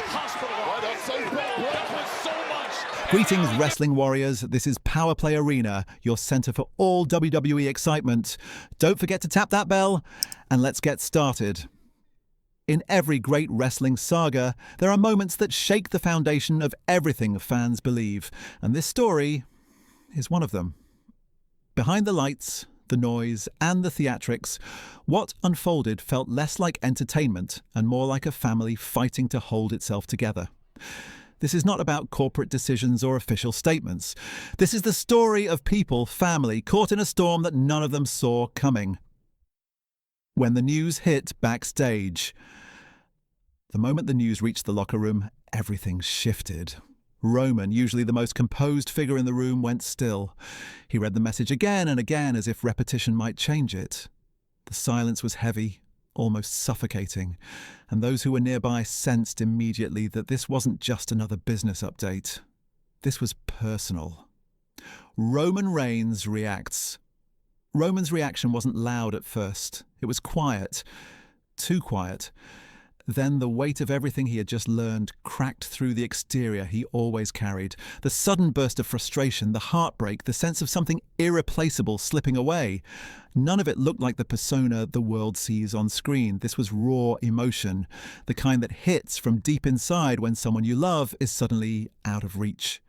hospitalized. That was so much. Greetings, wrestling warriors. This is Power Play Arena, your center for all WWE excitement. Don't forget to tap that bell, and let's get started. In every great wrestling saga, there are moments that shake the foundation of everything fans believe, and this story is one of them. Behind the lights, the noise, and the theatrics, what unfolded felt less like entertainment and more like a family fighting to hold itself together. This is not about corporate decisions or official statements. This is the story of people, family, caught in a storm that none of them saw coming. When the news hit backstage, the moment the news reached the locker room, everything shifted. Roman, usually the most composed figure in the room, went still. He read the message again and again as if repetition might change it. The silence was heavy, almost suffocating, and those who were nearby sensed immediately that this wasn't just another business update. This was personal. Roman Reigns reacts. Roman's reaction wasn't loud at first. It was quiet. Too quiet. Then the weight of everything he had just learned cracked through the exterior he always carried. The sudden burst of frustration, the heartbreak, the sense of something irreplaceable slipping away. None of it looked like the persona the world sees on screen. This was raw emotion, the kind that hits from deep inside when someone you love is suddenly out of reach.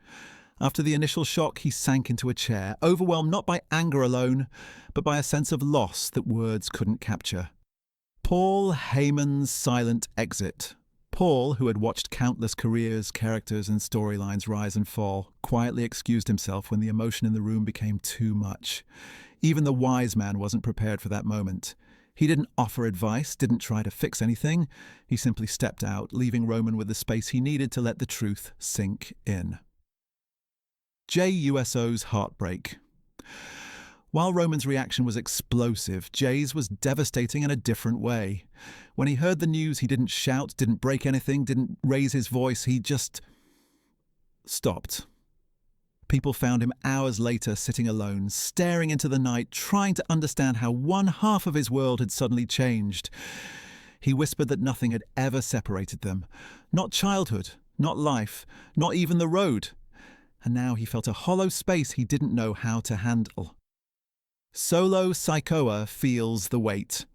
After the initial shock, he sank into a chair, overwhelmed not by anger alone, but by a sense of loss that words couldn't capture. Paul Heyman's silent exit. Paul, who had watched countless careers, characters and storylines rise and fall, quietly excused himself when the emotion in the room became too much. Even the wise man wasn't prepared for that moment. He didn't offer advice, didn't try to fix anything. He simply stepped out, leaving Roman with the space he needed to let the truth sink in. Jey Uso's heartbreak. While Roman's reaction was explosive, Jey's was devastating in a different way. When he heard the news, he didn't shout, didn't break anything, didn't raise his voice. He just stopped. People found him hours later sitting alone, staring into the night, trying to understand how one half of his world had suddenly changed. He whispered that nothing had ever separated them. Not childhood, not life, not even the road. And now he felt a hollow space he didn't know how to handle. Solo Sikoa feels the weight.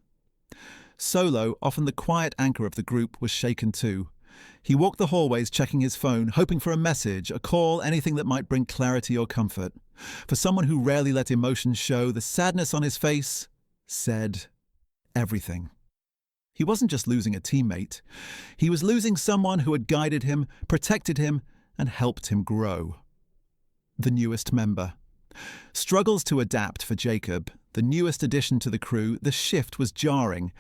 Solo, often the quiet anchor of the group, was shaken too. He walked the hallways checking his phone, hoping for a message, a call, anything that might bring clarity or comfort. For someone who rarely let emotions show, the sadness on his face said everything. He wasn't just losing a teammate. He was losing someone who had guided him, protected him, and helped him grow. The newest member. Struggles to adapt for Jacob, the newest addition to the crew. The shift was jarring.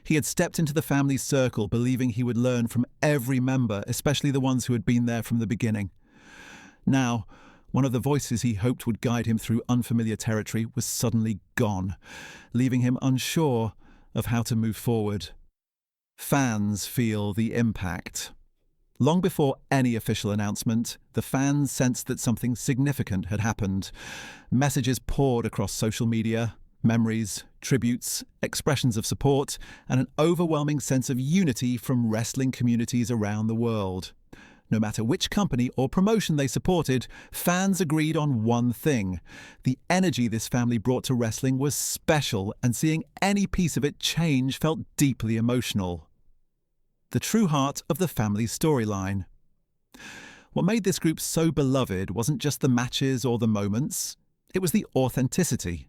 He had stepped into the family's circle, believing he would learn from every member, especially the ones who had been there from the beginning. Now, one of the voices he hoped would guide him through unfamiliar territory was suddenly gone, leaving him unsure of how to move forward. Fans feel the impact. Long before any official announcement, the fans sensed that something significant had happened. Messages poured across social media, memories, tributes, expressions of support, and an overwhelming sense of unity from wrestling communities around the world. No matter which company or promotion they supported, fans agreed on one thing. The energy this family brought to wrestling was special, and seeing any piece of it change felt deeply emotional. The true heart of the family's storyline. What made this group so beloved wasn't just the matches or the moments, it was the authenticity.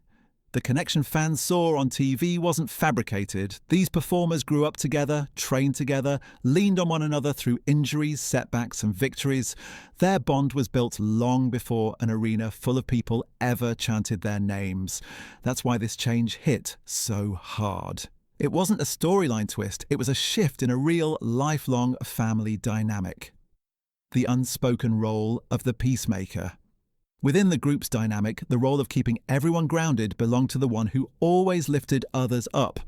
The connection fans saw on TV wasn't fabricated. These performers grew up together, trained together, leaned on one another through injuries, setbacks, and victories. Their bond was built long before an arena full of people ever chanted their names. That's why this change hit so hard. It wasn't a storyline twist, it was a shift in a real, lifelong family dynamic. The unspoken role of the peacemaker. Within the group's dynamic, the role of keeping everyone grounded belonged to the one who always lifted others up.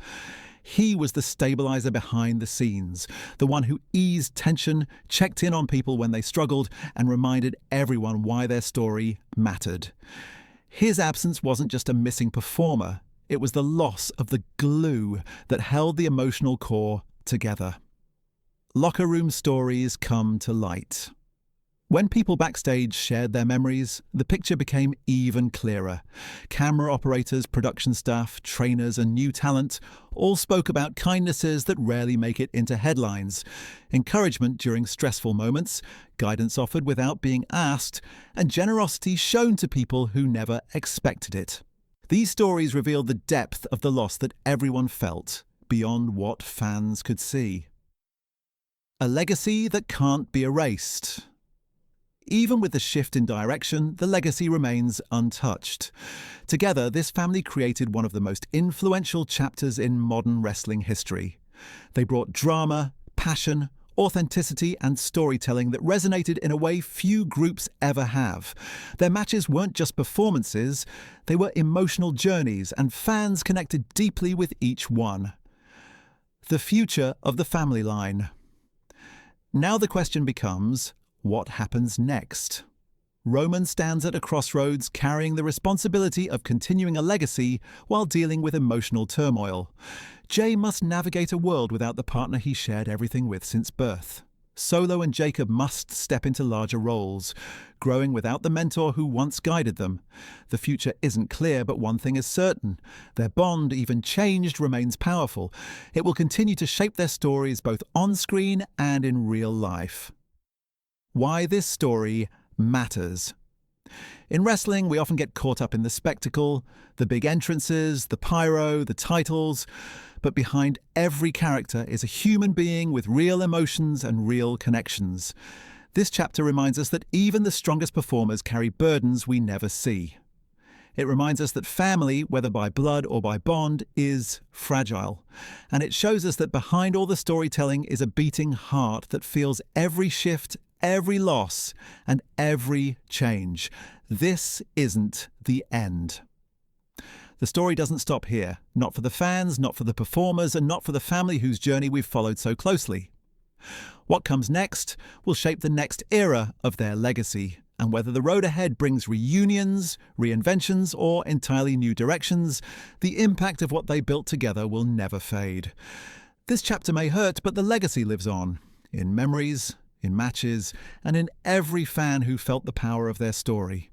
He was the stabilizer behind the scenes, the one who eased tension, checked in on people when they struggled, and reminded everyone why their story mattered. His absence wasn't just a missing performer, it was the loss of the glue that held the emotional core together. locker room stories come to light. When people backstage shared their memories, the picture became even clearer. Camera operators, production staff, trainers, and new talent all spoke about kindnesses that rarely make it into headlines, encouragement during stressful moments, guidance offered without being asked, and generosity shown to people who never expected it. These stories revealed the depth of the loss that everyone felt, beyond what fans could see. A legacy that can't be erased. Even with the shift in direction, the legacy remains untouched. Together, this family created one of the most influential chapters in modern wrestling history. They brought drama, passion, authenticity, and storytelling that resonated in a way few groups ever have. Their matches weren't just performances, they were emotional journeys, and fans connected deeply with each one. The future of the family line. Now the question becomes, what happens next? Roman stands at a crossroads, carrying the responsibility of continuing a legacy while dealing with emotional turmoil. Jay must navigate a world without the partner he shared everything with since birth. Solo and Jacob must step into larger roles, growing without the mentor who once guided them. The future isn't clear, but one thing is certain. Their bond, even changed, remains powerful. It will continue to shape their stories both on-screen and in real life. Why this story matters. In wrestling, we often get caught up in the spectacle, the big entrances, the pyro, the titles, but behind every character is a human being with real emotions and real connections. This chapter reminds us that even the strongest performers carry burdens we never see. It reminds us that family, whether by blood or by bond, is fragile. And it shows us that behind all the storytelling is a beating heart that feels every shift, every loss, and every change. This isn't the end. The story doesn't stop here, not for the fans, not for the performers, and not for the family whose journey we've followed so closely. What comes next will shape the next era of their legacy, and whether the road ahead brings reunions, reinventions, or entirely new directions, the impact of what they built together will never fade. This chapter may hurt, but the legacy lives on, in memories, in matches, and in every fan who felt the power of their story.